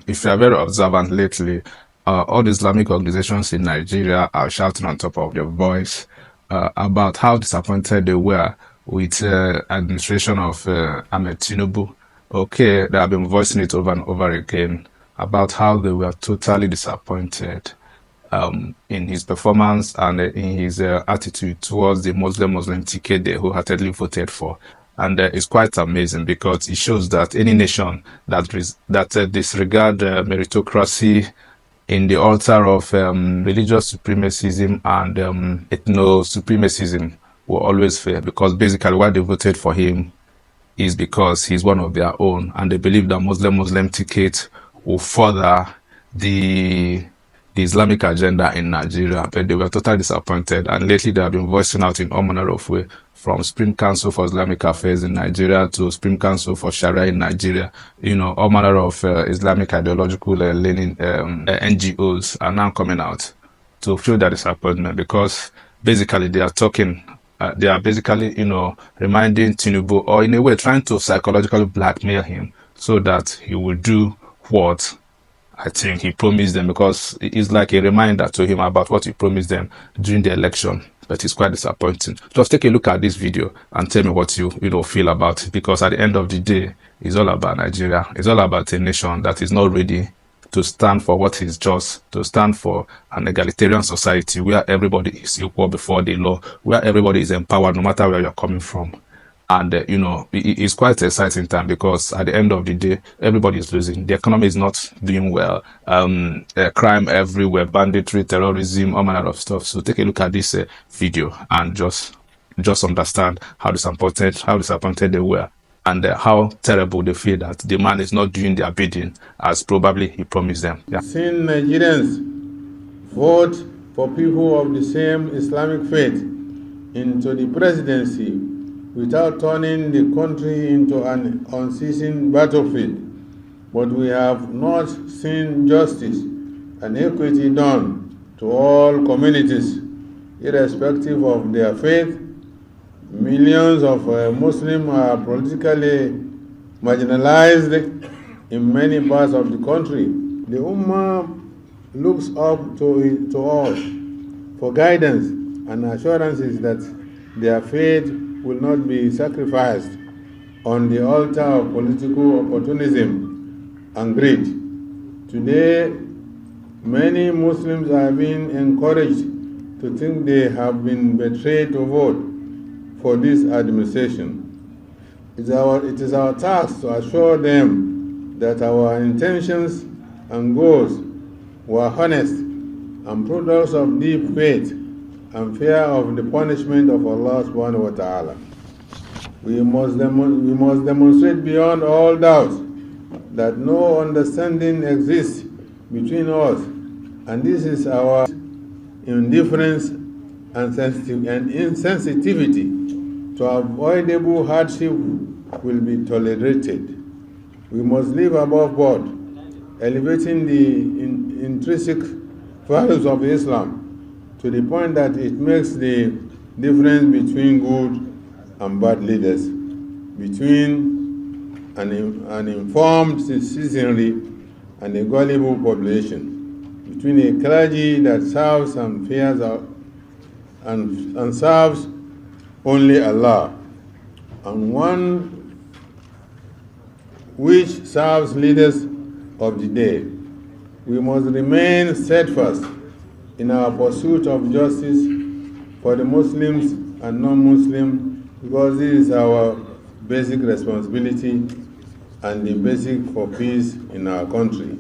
if you are very observant lately, all the Islamic organizations in Nigeria are shouting on top of their voice about how disappointed they were with administration of Ahmed Tinubu. Okay, they have been voicing it over and over again about how they were totally disappointed in his performance and in his attitude towards the Muslim ticket they wholeheartedly voted for. And it's quite amazing because it shows that any nation that disregard meritocracy in the altar of religious supremacism and ethno-supremacism will always fail, because basically why they voted for him is because he's one of their own, and they believe that Muslim ticket will further the Islamic agenda in Nigeria. But they were totally disappointed, and lately they have been voicing out in all manner of way, from Supreme Council for Islamic Affairs in Nigeria to Supreme Council for Sharia in Nigeria. You know, all manner of Islamic ideological leaning NGOs are now coming out to show their disappointment, because basically they are talking, they are basically, you know, reminding Tinubu, or in a way trying to psychologically blackmail him so that he will do what I think he promised them, because it's like a reminder to him about what he promised them during the election. But it's quite disappointing. Just take a look at this video and tell me what you feel about it, because at the end of the day, it's all about Nigeria. It's all about a nation that is not ready to stand for what is just, to stand for an egalitarian society where everybody is equal before the law, where everybody is empowered no matter where you're coming from. And, you know, it's quite an exciting time, because at the end of the day, everybody is losing. The economy is not doing well. Crime everywhere, banditry, terrorism, all manner of stuff. So take a look at this video and just understand how disappointed they were, and how terrible they feel that the man is not doing their bidding as probably he promised them. Yeah. Seeing Nigerians vote for people of the same Islamic faith into the presidency without turning the country into an unceasing battlefield. But we have not seen justice and equity done to all communities, irrespective of their faith. Millions of Muslims are politically marginalized in many parts of the country. The Ummah looks up to us for guidance and assurances that their faith will not be sacrificed on the altar of political opportunism and greed. Today, many Muslims are being encouraged to think they have been betrayed to vote for this administration. It is our task to assure them that our intentions and goals were honest and products of deep faith and fear of the punishment of Allah subhanahu wa ta'ala. We must demonstrate beyond all doubt that no understanding exists between us, and this is our indifference and insensitivity to avoidable hardship will be tolerated. We must live above board, elevating the intrinsic values of Islam to the point that it makes the difference between good and bad leaders, between an informed citizenry and a gullible population, between a clergy that serves and fears and serves only Allah, and one which serves leaders of the day. We must remain steadfast in our pursuit of justice for the Muslims and non-Muslims, because this is our basic responsibility and the basic for peace in our country.